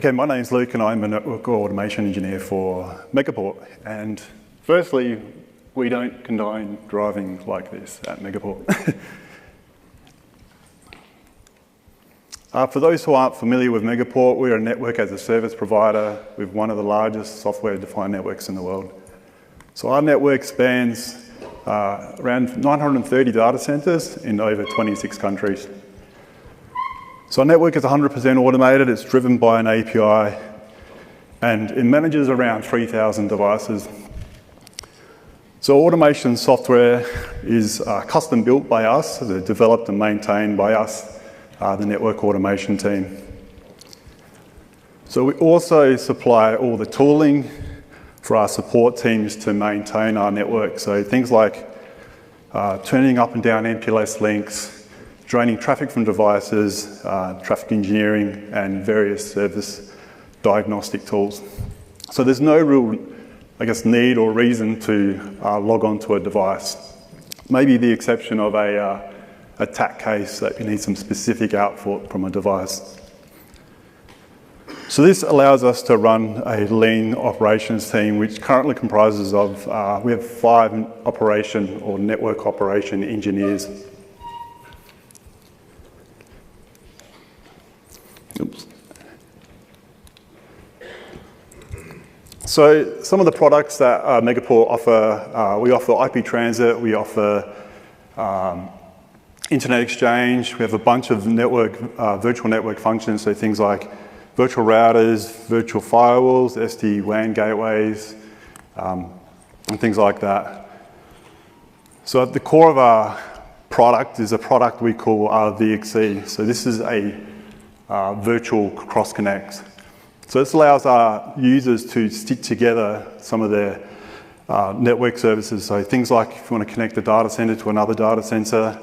Okay, my name's Luke and I'm a network automation engineer for Megaport. And firstly, we don't condone driving like this at Megaport. For those who aren't familiar with Megaport, we're a network as a service provider with one of the largest software-defined networks in the world. So our network spans around 930 data centers in over 26 countries. So our network is 100% automated, it's driven by an API, and it manages around 3,000 devices. So automation software is custom built by us, developed and maintained by us, the network automation team. So we also supply all the tooling for our support teams to maintain our network. So things like turning up and down MPLS links, draining traffic from devices, traffic engineering, and various service diagnostic tools. So there's no real, need or reason to log on to a device. Maybe the exception of a TAC case that you need some specific output from a device. So this allows us to run a lean operations team, which currently comprises of, we have 5 operation or network operation engineers. Oops. So some of the products that Megaport offer, we offer IP transit, we offer internet exchange, we have a bunch of network, virtual network functions, so things like virtual routers, virtual firewalls, SD-WAN gateways, and things like that. So at the core of our product is a product we call our VXC. So this is a virtual cross connect. So this allows our users to stitch together some of their network services. So things like if you want to connect a data center to another data center,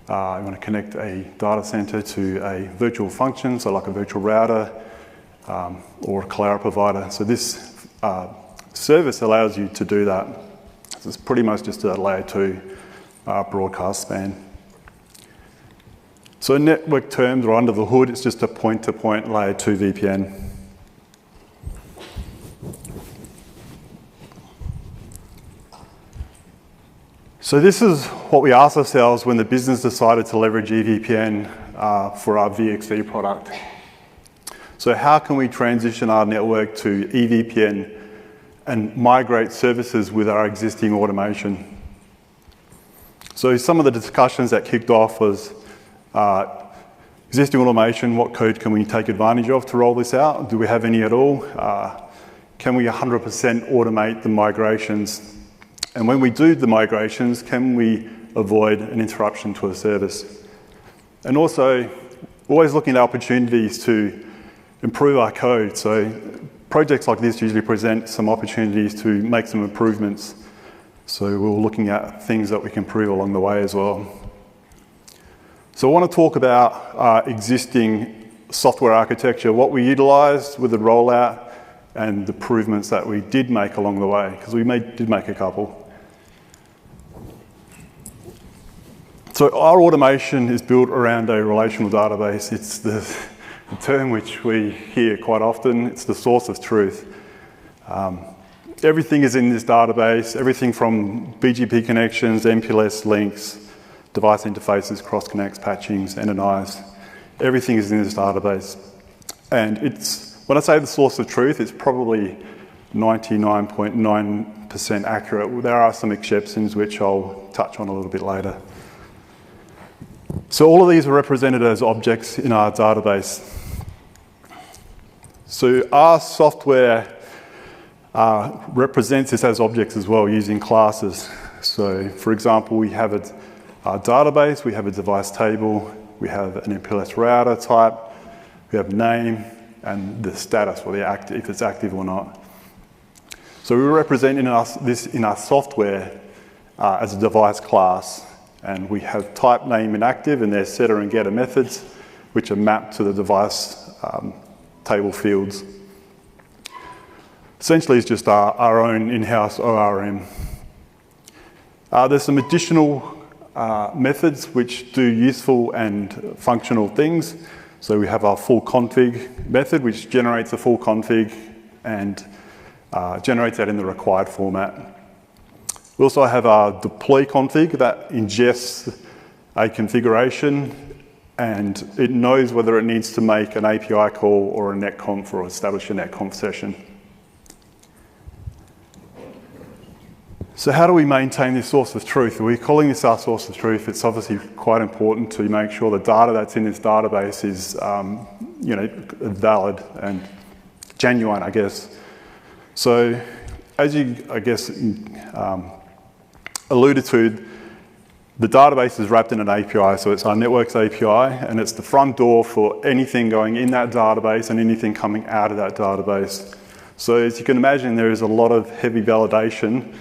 you want to connect a data center to a virtual function, so like a virtual router or a cloud provider. So this service allows you to do that. So it's pretty much just a layer 2 broadcast span. So in network terms, or under the hood, it's just a point-to-point layer 2 VPN. So this is what we asked ourselves when the business decided to leverage EVPN for our VXC product. So how can we transition our network to EVPN and migrate services with our existing automation? So some of the discussions that kicked off was existing automation, what code can we take advantage of to roll this out? Do we have any at all? Can we 100% automate the migrations? And when we do the migrations, can we avoid an interruption to a service? And also, always looking at opportunities to improve our code. So projects like this usually present some opportunities to make some improvements. So we're looking at things that we can improve along the way as well. So I want to talk about our existing software architecture, what we utilised with the rollout, and the improvements that we did make along the way, because we did make a couple. So our automation is built around a relational database. It's the term which we hear quite often. It's the source of truth. Everything is in this database, everything from BGP connections, MPLS links, device interfaces, cross connects, patchings, NNIs. Everything is in this database. And when I say the source of truth, it's probably 99.9% accurate. There are some exceptions which I'll touch on a little bit later. So all of these are represented as objects in our database. So our software represents this as objects as well using classes. So for example, we have our database, we have a device table, we have an MPLS router type, we have name, and the status, or if it's active or not. So we represent this in our software as a device class, and we have type, name, and active, and their setter and getter methods, which are mapped to the device table fields. Essentially, it's just our own in-house ORM. There's some additional methods which do useful and functional things. So we have our full config method, which generates a full config and generates that in the required format. We also have our deploy config that ingests a configuration, and it knows whether it needs to make an API call or a Netconf or establish a Netconf session. So how do we maintain this source of truth? We're calling this our source of truth. It's obviously quite important to make sure the data that's in this database is valid and genuine, I guess. So as you, I guess, alluded to, the database is wrapped in an API, so it's our network's API, and it's the front door for anything going in that database and anything coming out of that database. So as you can imagine, there is a lot of heavy validation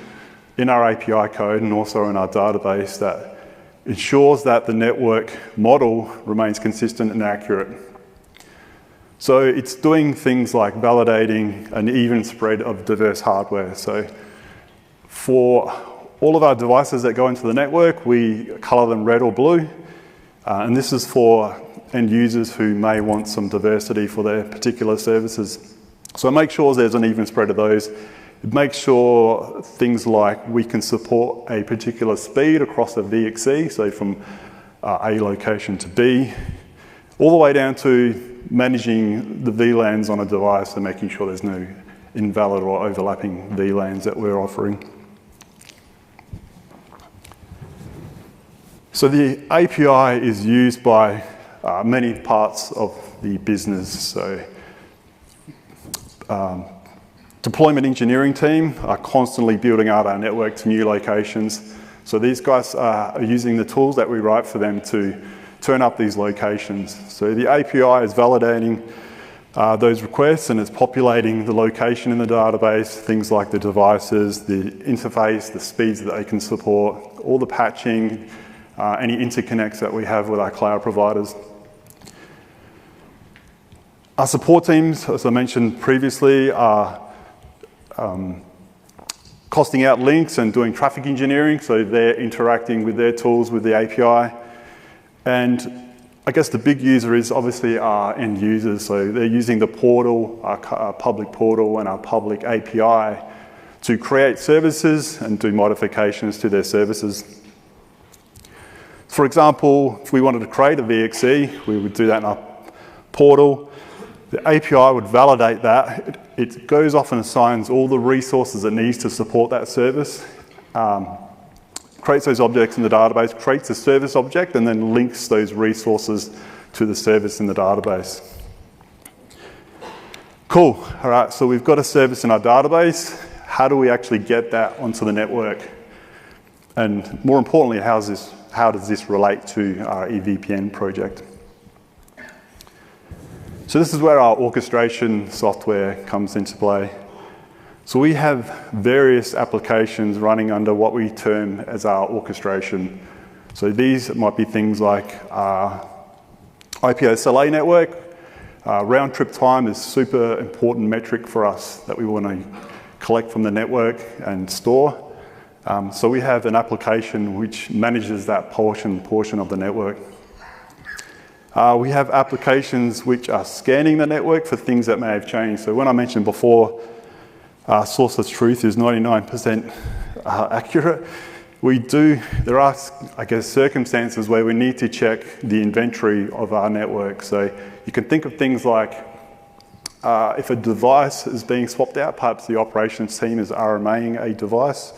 in our API code and also in our database that ensures that the network model remains consistent and accurate. So it's doing things like validating an even spread of diverse hardware. So for all of our devices that go into the network, we color them red or blue. And this is for end users who may want some diversity for their particular services. So it makes sure there's an even spread of those. It makes sure things like we can support a particular speed across a VXC, so from A location to B, all the way down to managing the VLANs on a device and making sure there's no invalid or overlapping VLANs that we're offering. So the API is used by many parts of the business. So deployment engineering team are constantly building out our network to new locations. So these guys are using the tools that we write for them to turn up these locations. So the API is validating those requests, and it's populating the location in the database, things like the devices, the interface, the speeds that they can support, all the patching, any interconnects that we have with our cloud providers. Our support teams, as I mentioned previously, are costing out links and doing traffic engineering, so they're interacting with their tools with the API. And I guess the big user is obviously our end users, so they're using the portal, our public portal and our public API to create services and do modifications to their services. For example, if we wanted to create a VXC, we would do that in our portal. The API would validate that. It goes off and assigns all the resources it needs to support that service, creates those objects in the database, creates a service object, and then links those resources to the service in the database. Cool. All right, so we've got a service in our database. How do we actually get that onto the network? And more importantly, how does this relate to our EVPN project? So this is where our orchestration software comes into play. So we have various applications running under what we term as our orchestration. So these might be things like our IPSLA network. Round trip time is a super important metric for us that we want to collect from the network and store. So we have an application which manages that portion of the network. We have applications which are scanning the network for things that may have changed. So when I mentioned before, source of truth is 99% accurate. There are, I guess, circumstances where we need to check the inventory of our network. So you can think of things like if a device is being swapped out, perhaps the operations team is RMAing a device.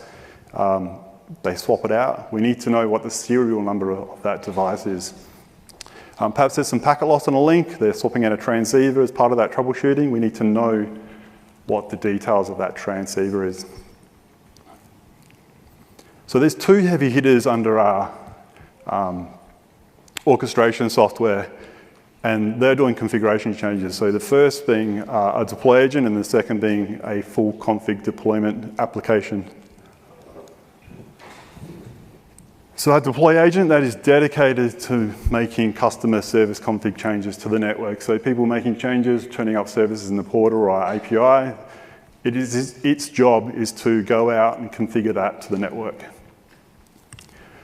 They swap it out. We need to know what the serial number of that device is. Perhaps there's some packet loss on a link. They're swapping out a transceiver as part of that troubleshooting. We need to know what the details of that transceiver is. So there's two heavy hitters under our orchestration software, and they're doing configuration changes. So the first being a deploy agent, and the second being a full config deployment application. So our deploy agent, that is dedicated to making customer service config changes to the network. So people making changes, turning up services in the portal or our API, its job is to go out and configure that to the network.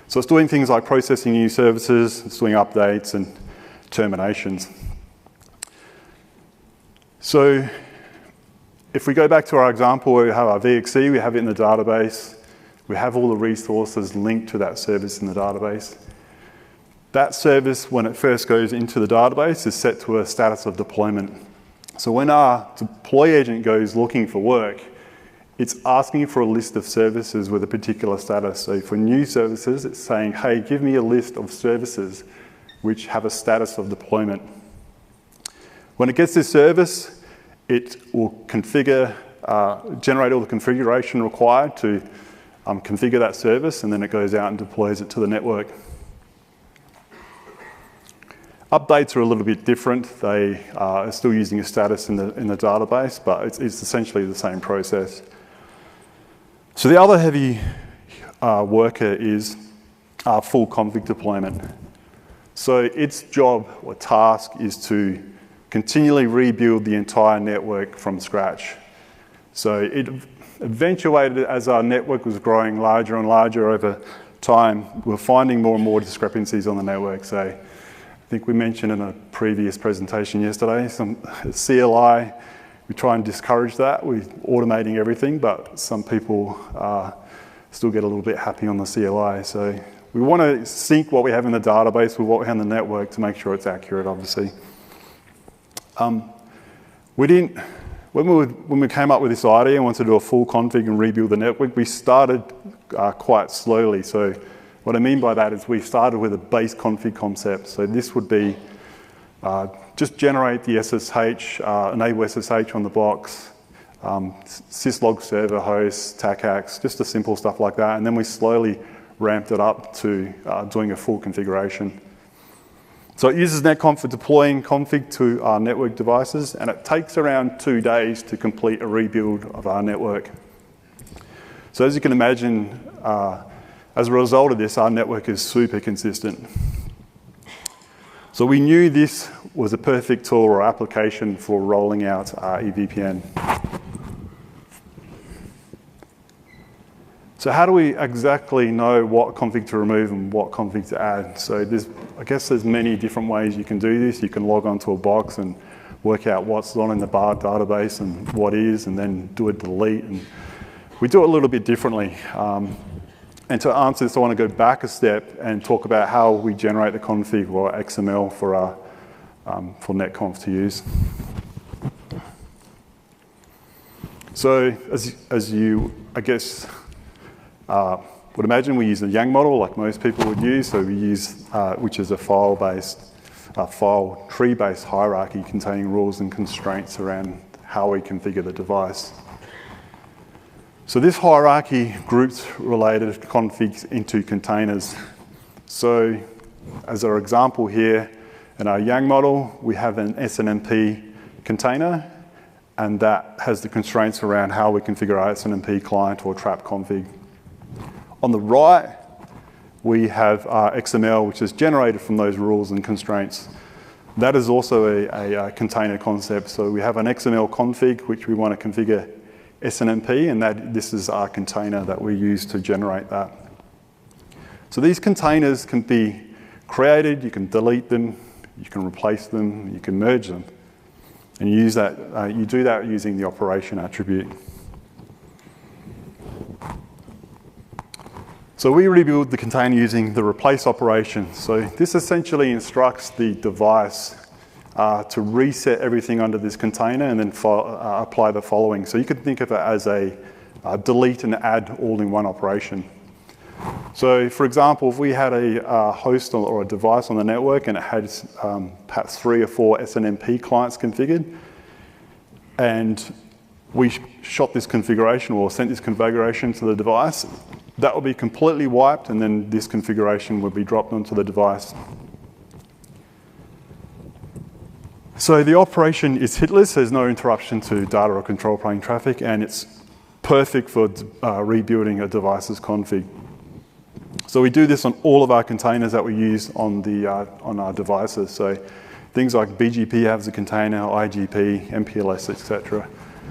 So it's doing things like processing new services, it's doing updates and terminations. So if we go back to our example where we have our VXC, we have it in the database, we have all the resources linked to that service in the database. That service, when it first goes into the database, is set to a status of deployment. So when our deploy agent goes looking for work, it's asking for a list of services with a particular status. So for new services, it's saying, hey, give me a list of services which have a status of deployment. When it gets this service, it will configure, generate all the configuration required to configure that service, and then it goes out and deploys it to the network. Updates are a little bit different. They are still using a status in the database, but it's essentially the same process. So the other heavy worker is full config deployment. So its job or task is to continually rebuild the entire network from scratch. So it eventuated as our network was growing larger and larger over time. We're finding more and more discrepancies on the network. So I think we mentioned in a previous presentation yesterday, some CLI, we try and discourage that. We're automating everything, but some people still get a little bit happy on the CLI. So we want to sync what we have in the database with what we have in the network to make sure it's accurate, obviously. When we came up with this idea and wanted to do a full config and rebuild the network, we started quite slowly. So what I mean by that is we started with a base config concept. So this would be just generate the SSH, enable SSH on the box, syslog server host, TACACS, just the simple stuff like that. And then we slowly ramped it up to doing a full configuration. So it uses Netconf for deploying config to our network devices, and it takes around 2 days to complete a rebuild of our network. So as you can imagine, as a result of this, our network is super consistent. So we knew this was a perfect tool or application for rolling out our EVPN. So how do we exactly know what config to remove and what config to add? So I guess there's many different ways you can do this. You can log onto a box and work out what's on in the bar database and what is, and then do a delete. And we do it a little bit differently. And to answer this, I want to go back a step and talk about how we generate the config or XML for Netconf to use. So as you, I guess, would imagine, we use a Yang model like most people would use. So we use, which is a file-based, file tree-based hierarchy containing rules and constraints around how we configure the device. So this hierarchy groups related configs into containers. So as our example here, in our Yang model, we have an SNMP container, and that has the constraints around how we configure our SNMP client or trap config. On the right, we have our XML, which is generated from those rules and constraints. That is also a container concept. So we have an XML config, which we want to configure SNMP, and this is our container that we use to generate that. So these containers can be created, you can delete them, you can replace them, you can merge them. And you do that using the operation attribute. So we rebuild the container using the replace operation. So this essentially instructs the device to reset everything under this container and then apply the following. So you could think of it as a delete and add all in one operation. So for example, if we had a host or a device on the network and it had perhaps 3 or 4 SNMP clients configured, and we shot this configuration or sent this configuration to the device, that will be completely wiped, and then this configuration will be dropped onto the device. So the operation is hitless. There's no interruption to data or control plane traffic, and it's perfect for rebuilding a device's config. So we do this on all of our containers that we use on our devices. So things like BGP has a container, IGP, MPLS, etc.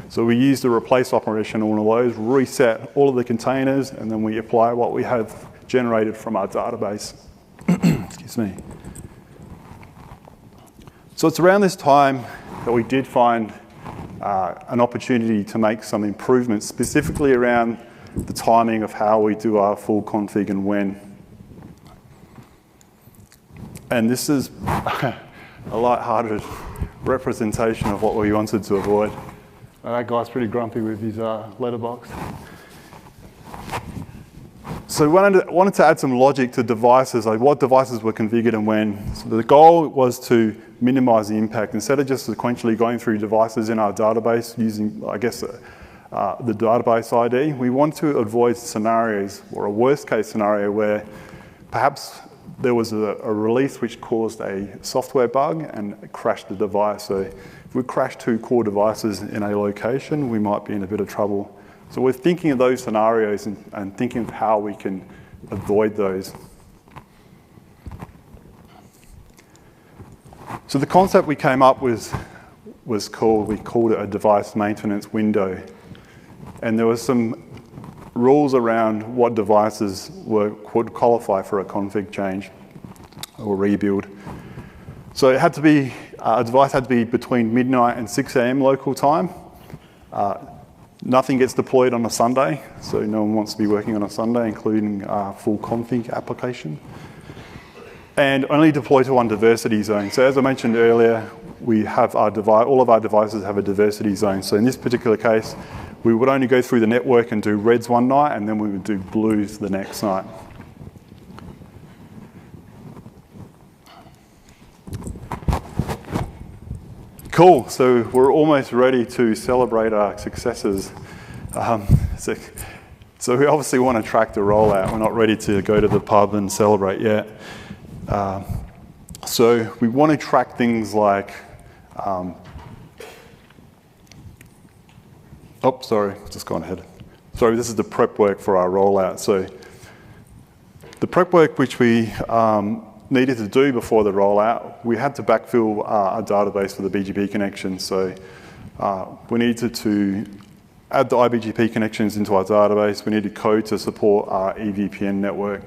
So we use the replace operation on all of those, reset all of the containers, and then we apply what we have generated from our database. Excuse me. So it's around this time that we did find an opportunity to make some improvements, specifically around the timing of how we do our full config and when. And this is a light-hearted representation of what we wanted to avoid. That guy's pretty grumpy with his letterbox. So we wanted to add some logic to devices, like what devices were configured and when. So the goal was to minimize the impact. Instead of just sequentially going through devices in our database using, I guess, the database ID, we want to avoid scenarios, or a worst case scenario where perhaps there was a release which caused a software bug and crashed the device. So if we crash 2 core devices in a location, we might be in a bit of trouble. So we're thinking of those scenarios and thinking of how we can avoid those. So the concept we came up with we called it a device maintenance window. And there were some rules around what devices would qualify for a config change or rebuild. So it had to be, a device had to be between midnight and 6 a.m. local time. Nothing gets deployed on a Sunday, so no one wants to be working on a Sunday, including full config application. And only deploy to one diversity zone. So as I mentioned earlier, we have all of our devices have a diversity zone. So in this particular case, we would only go through the network and do reds one night, and then we would do blues the next night. Cool, so we're almost ready to celebrate our successes. So we obviously want to track the rollout. We're not ready to go to the pub and celebrate yet. So we want to track things like, just gone ahead. Sorry, this is the prep work for our rollout. So the prep work which we needed to do before the rollout, we had to backfill our database for the BGP connection. So we needed to add the IBGP connections into our database. We needed code to support our EVPN network.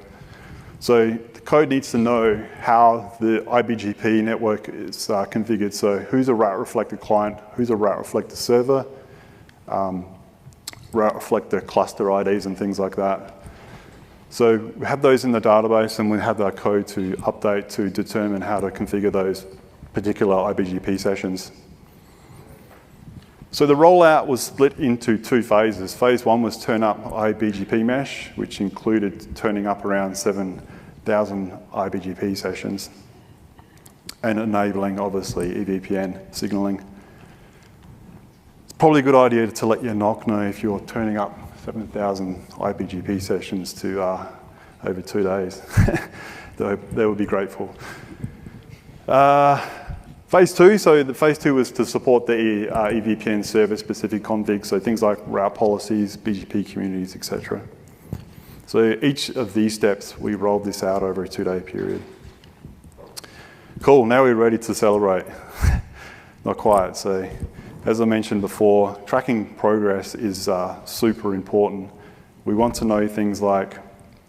So the code needs to know how the IBGP network is configured. So who's a route reflector client, who's a route reflector server, route reflector cluster IDs and things like that. So we have those in the database, and we have our code to update to determine how to configure those particular IBGP sessions. So the rollout was split into 2 phases. Phase 1 was turn up IBGP mesh, which included turning up around 7,000 IBGP sessions and enabling, obviously, EVPN signaling. It's probably a good idea to let your NOC know if you're turning up 7,000 IBGP sessions to over 2 days. They would be grateful. Phase 2, so the phase 2 was to support the EVPN service-specific config, so things like route policies, BGP communities, etc. So each of these steps, we rolled this out over a 2-day period. Cool, now we're ready to celebrate. Not quite, so as I mentioned before, tracking progress is super important. We want to know things like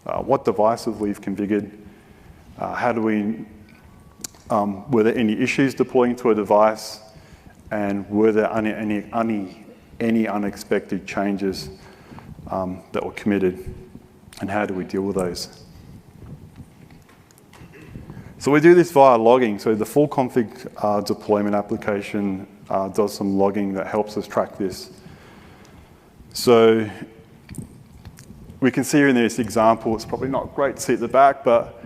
what devices we've configured, were there any issues deploying to a device, and were there any unexpected changes that were committed, and how do we deal with those? So we do this via logging. So the full config deployment application does some logging that helps us track this. So we can see here in this example, it's probably not great to see at the back, but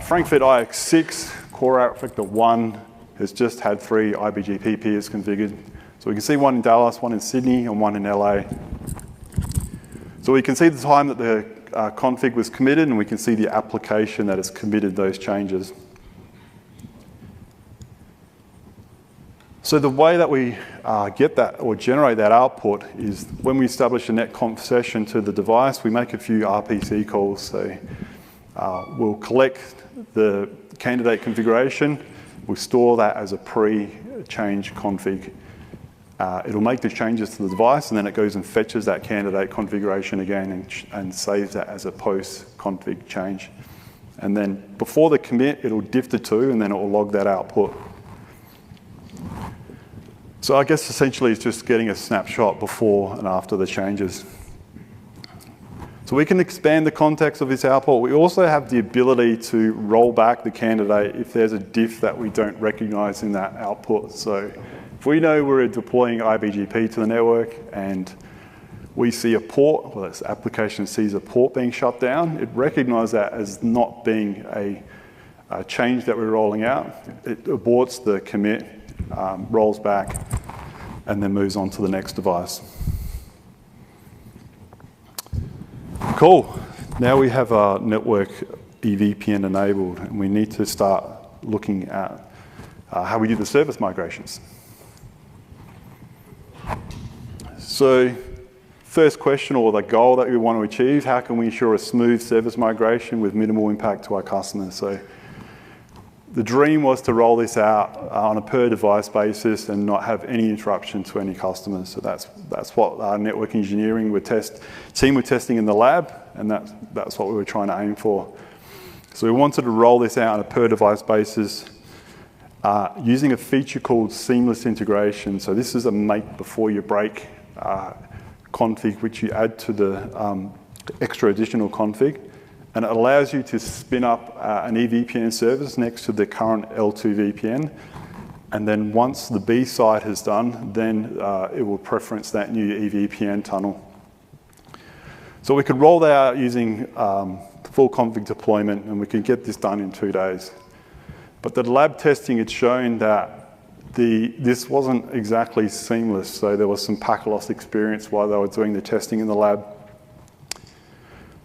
Frankfurt IX6 core route reflector 1 has just had 3 IBGP peers configured. So we can see one in Dallas, one in Sydney, and one in LA. So we can see the time that the config was committed, and we can see the application that has committed those changes. So the way that we get that or generate that output is when we establish a Netconf session to the device, we make a few RPC calls. So we'll collect the candidate configuration, we'll store that as a pre-change config. It'll make the changes to the device, and then it goes and fetches that candidate configuration again and saves that as a post-config change. And then before the commit, it'll diff the 2, and then it will log that output. So I guess essentially it's just getting a snapshot before and after the changes. So we can expand the context of this output. We also have the ability to roll back the candidate if there's a diff that we don't recognize in that output. So if we know we're deploying IBGP to the network and we see a port, well, this application sees a port being shut down, it recognizes that as not being a change that we're rolling out. It aborts the commit, rolls back, and then moves on to the next device. Cool. Now we have our network EVPN enabled, and we need to start looking at how we do the service migrations. So first question, or the goal that we want to achieve, how can we ensure a smooth service migration with minimal impact to our customers? So the dream was to roll this out on a per device basis and not have any interruption to any customers. So that's what our network engineering team were testing in the lab, and that's what we were trying to aim for. So we wanted to roll this out on a per device basis using a feature called seamless integration. So this is a make before you break config, which you add to the extra additional config. And it allows you to spin up an eVPN service next to the current L2 VPN. And then once the B side is done, then it will preference that new eVPN tunnel. So we could roll that out using full config deployment, and we could get this done in 2 days. But the lab testing had shown that this wasn't exactly seamless. So there was some packet loss experience while they were doing the testing in the lab.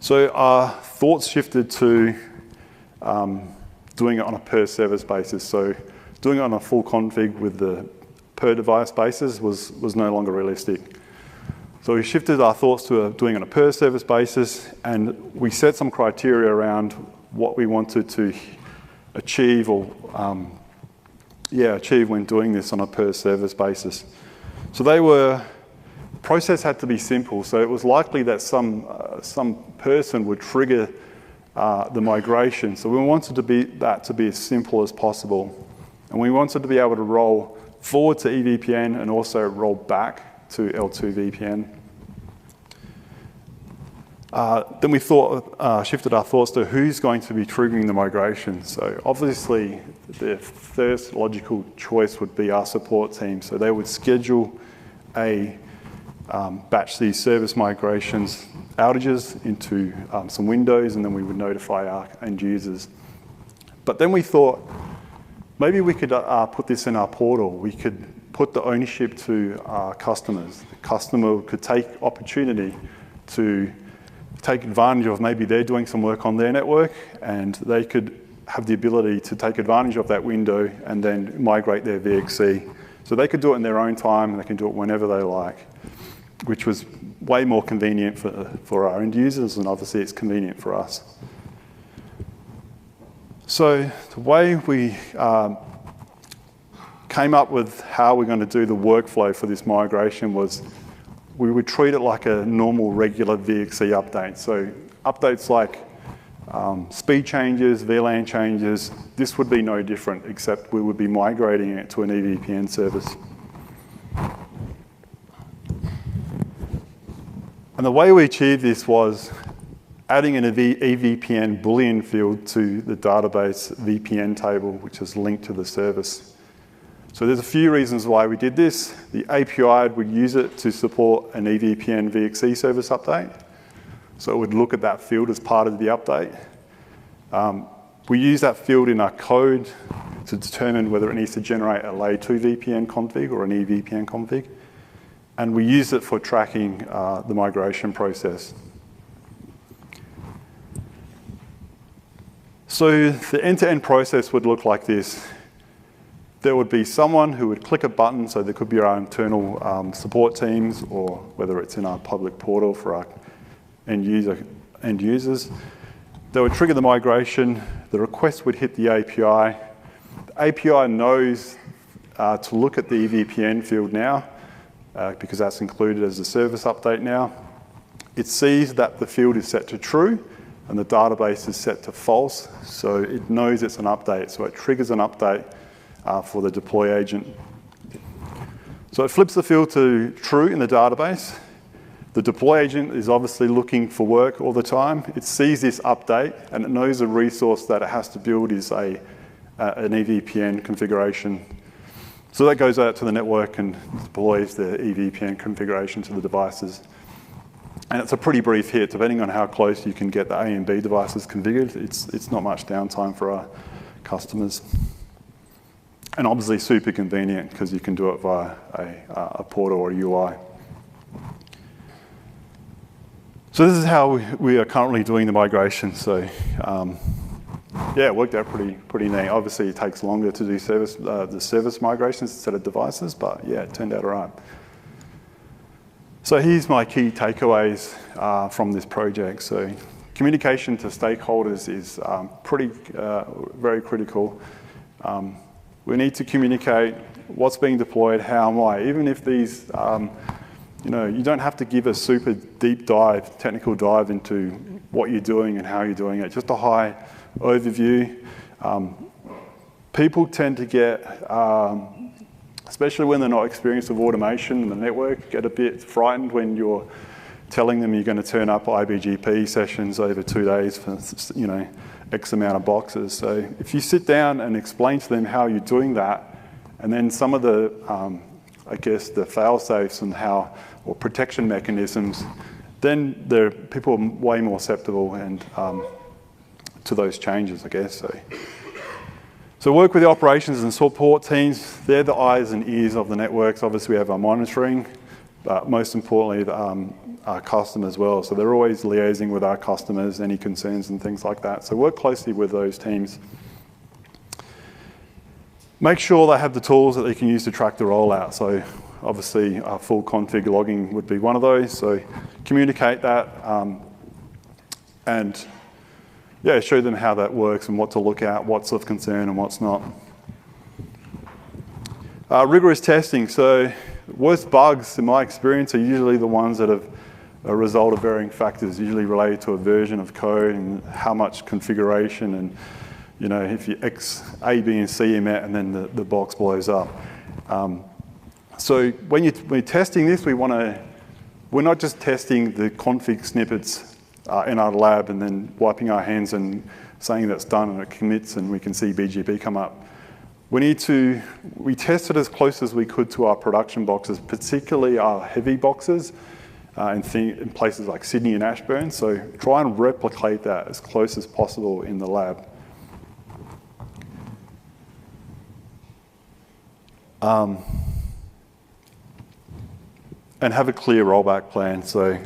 So our thoughts shifted to doing it on a per service basis. So doing it on a full config with the per device basis was no longer realistic. So we shifted our thoughts to doing it on a per service basis, and we set some criteria around what we wanted to achieve or achieve when doing this on a per service basis. So process had to be simple. So it was likely that some person would trigger the migration. So we wanted that to be as simple as possible. And we wanted to be able to roll forward to EVPN and also roll back to L2 VPN. Then we shifted our thoughts to who's going to be triggering the migration. So obviously, the first logical choice would be our support team. So they would schedule batch these service migrations outages into some windows, and then we would notify our end users. But then we thought, maybe we could put this in our portal. We could put the ownership to our customers. The customer could take opportunity to take advantage of, maybe they're doing some work on their network, and they could have the ability to take advantage of that window and then migrate their VXC. So they could do it in their own time, and they can do it whenever they like, which was way more convenient for our end users, and obviously it's convenient for us. So the way we came up with how we're going to do the workflow for this migration was we would treat it like a normal, regular VXC update. So updates like speed changes, VLAN changes, this would be no different, except we would be migrating it to an EVPN service. And the way we achieved this was adding an EVPN Boolean field to the database VPN table, which is linked to the service. So there's a few reasons why we did this. The API would use it to support an EVPN VXC service update. So it would look at that field as part of the update. We use that field in our code to determine whether it needs to generate a layer 2 VPN config or an EVPN config. And we use it for tracking the migration process. So the end-to-end process would look like this. There would be someone who would click a button, so there could be our internal support teams, or whether it's in our public portal for our end users. They would trigger the migration. The request would hit the API. The API knows to look at the EVPN field now, because that's included as a service update now. It sees that the field is set to true, and the database is set to false, so it knows it's an update. So it triggers an update for the deploy agent. So it flips the field to true in the database. The deploy agent is obviously looking for work all the time. It sees this update and it knows the resource that it has to build is an EVPN configuration. So that goes out to the network and deploys the EVPN configuration to the devices. And it's a pretty brief hit, depending on how close you can get the A and B devices configured. It's not much downtime for our customers. And obviously super convenient because you can do it via a portal or a UI. So this is how we are currently doing the migration. So yeah, it worked out pretty neat. Obviously, it takes longer to do the service migrations instead of devices, but yeah, it turned out all right. So here's my key takeaways from this project. So communication to stakeholders is very critical. We need to communicate what's being deployed, how and why. Even if these, you don't have to give a super deep dive, technical dive into what you're doing and how you're doing it. Just a high overview. People tend to get, especially when they're not experienced with automation in the network, get a bit frightened when you're telling them you're going to turn up IBGP sessions over 2 days for, X amount of boxes. So if you sit down and explain to them how you're doing that, and then some of the, the fail-safes and or protection mechanisms, then people are way more susceptible and to those changes, I guess. So work with the operations and support teams. They're the eyes and ears of the networks. Obviously, we have our monitoring, but most importantly, our customers as well. So they're always liaising with our customers, any concerns and things like that. So work closely with those teams. Make sure they have the tools that they can use to track the rollout. So obviously, full config logging would be one of those. So communicate that and yeah, show them how that works and what to look at, what's of concern and what's not. Rigorous testing. So worst bugs, in my experience, are usually the ones that have a result of varying factors, usually related to a version of code and how much configuration and, if you X, A, B, and C are met and then the box blows up. So when you're testing this, we're not just testing the config snippets in our lab and then wiping our hands and saying that's done and it commits and we can see BGP come up. We tested as close as we could to our production boxes, particularly our heavy boxes in places like Sydney and Ashburn. So try and replicate that as close as possible in the lab. And have a clear rollback plan. So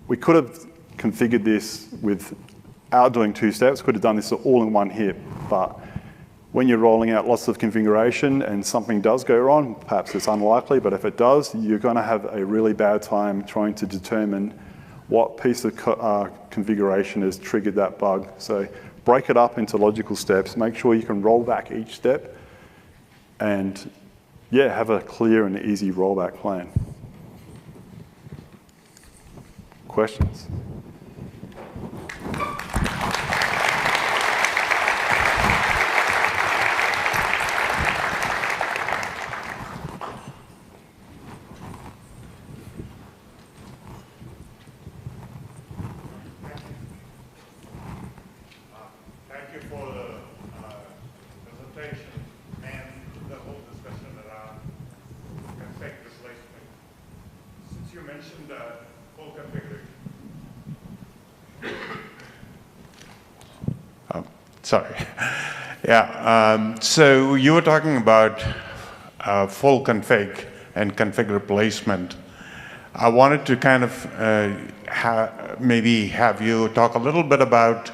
we could have configured this without doing 2 steps, could have done this all in one hit, but when you're rolling out lots of configuration and something does go wrong, perhaps it's unlikely, but if it does, you're going to have a really bad time trying to determine what piece of configuration has triggered that bug. So break it up into logical steps, make sure you can roll back each step, and yeah, have a clear and easy rollback plan. Questions? Sorry. Yeah, so you were talking about full config and config replacement. I wanted to kind of maybe have you talk a little bit about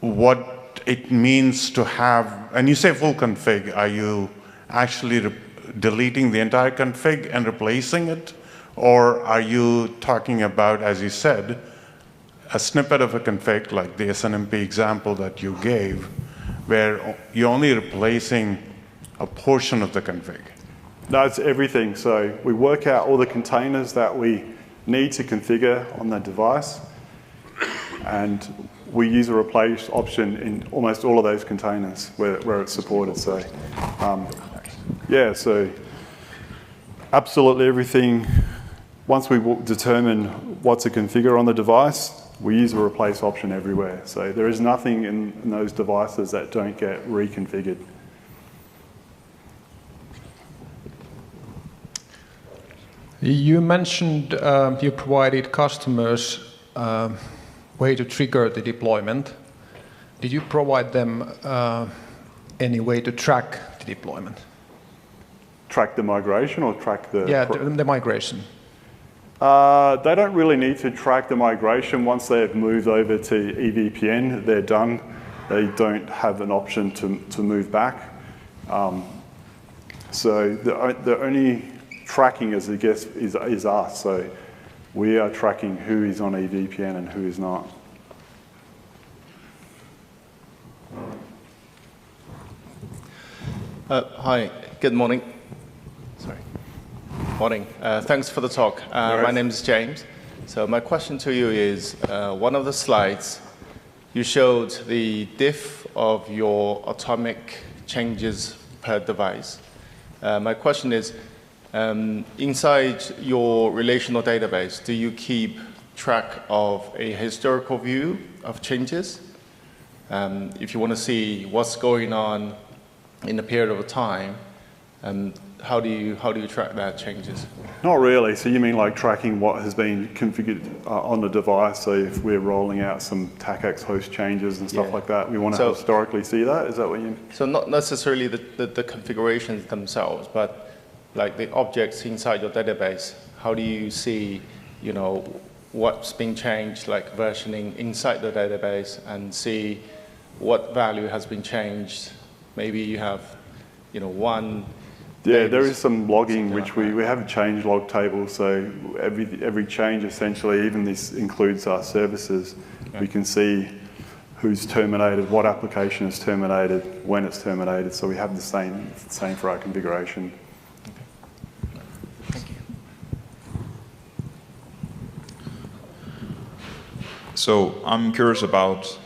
what it means to have, and you say full config, are you actually deleting the entire config and replacing it? Or are you talking about, as you said, a snippet of a config, like the SNMP example that you gave, where you're only replacing a portion of the config? No, it's everything. So we work out all the containers that we need to configure on the device, and we use a replace option in almost all of those containers where it's supported. So yeah, so Absolutely everything. Once we determine what to configure on the device, we use a replace option everywhere. So there is nothing in those devices that don't get reconfigured. You mentioned you provided customers way to trigger the deployment. Did you provide them any way to track the deployment? Track the migration or track the... Yeah, the migration. They don't really need to track the migration. Once they've moved over to EVPN, they're done. They don't have an option to move back. So the only tracking, as I guess, is us. So we are tracking who is on EVPN and who is not. Hi, good morning. Sorry. Morning. Thanks for the talk. My name is James. So my question to you is, one of the slides, you showed the diff of your atomic changes per device. My question is, inside your relational database, do you keep track of a historical view of changes? If you want to see what's going on in a period of time, how do you track that changes? Not really. So you mean like tracking what has been configured on the device? So if we're rolling out some TACAX host changes and stuff like that, we want to historically see that? Is that what you mean? So not necessarily the configurations themselves, but like the objects inside your database. How do you see, you know, what's been changed, like versioning inside the database, and see what value has been changed? Maybe you have, you know, one. Yeah, there is some logging, which we have a change log table. So every change, essentially, even this includes our services. Okay. We can see who's terminated, what application is terminated, when it's terminated. So we have the same for our configuration. Okay. Thank you. So I'm curious about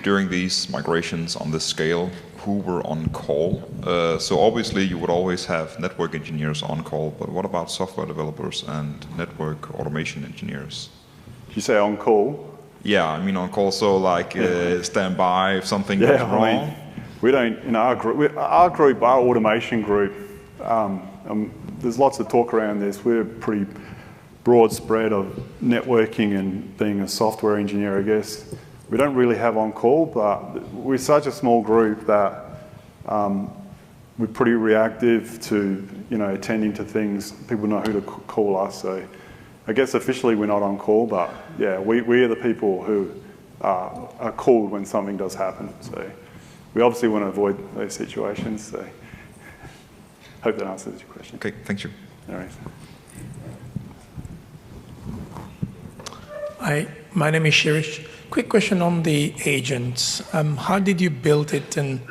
during these migrations on this scale, who were on call. So obviously you would always have network engineers on call, but what about software developers and network automation engineers? Did you say on call? Yeah, I mean on call, so like standby if something goes wrong. I mean, we don't, in our group, our automation group, there's lots of talk around this. We're pretty broad spread of networking and being a software engineer, I guess. We don't really have on-call, but we're such a small group that we're pretty reactive to, you know, attending to things. People know who to call us. So I guess officially we're not on-call, but yeah, we are the people who are called when something does happen. So we obviously want to avoid those situations. So hope that answers your question. Okay, thank you. All right. Hi, my name is Shirish. Quick question on the agents. How did you build it in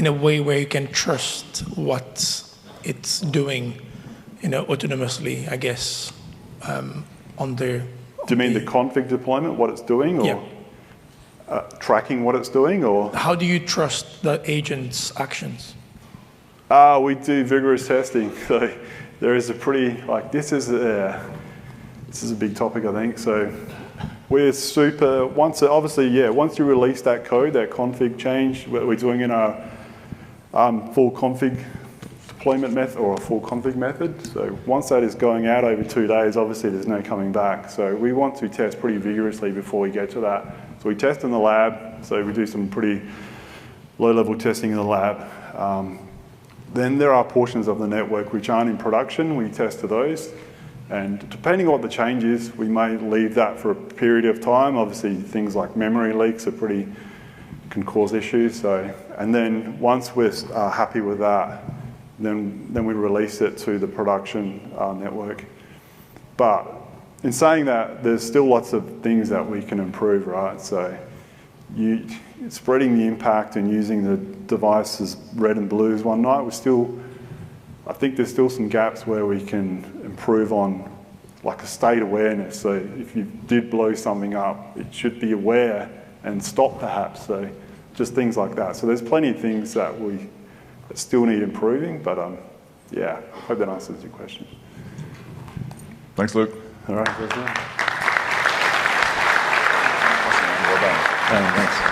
a way where you can trust what it's doing, you know, autonomously, I guess, on the... Do you mean the config deployment, what it's doing, or yeah. Tracking what it's doing, or? How do you trust the agent's actions? We do vigorous testing. So there is a pretty, like, this is a big topic, I think. So we're super, once you release that code, that config change, what we're doing in our full config deployment method or a full config method. So once that is going out over 2 days, obviously there's no coming back. So we want to test pretty vigorously before we get to that. So we test in the lab. So we do some pretty low-level testing in the lab. Then there are portions of the network which aren't in production. We test to those. And depending on what the change is, we may leave that for a period of time. Obviously, things like memory leaks can cause issues. So, and then once we're happy with that, then we release it to the production network. But in saying that, there's still lots of things that we can improve, right? So spreading the impact and using the devices red and blues one night, I think there's still some gaps where we can improve on like a state awareness. So if you did blow something up, it should be aware and stop perhaps. So just things like that. So there's plenty of things that still need improving, but Yeah, hope that answers your question. Thanks, Luke. All right. Awesome, man. Well done. Thanks.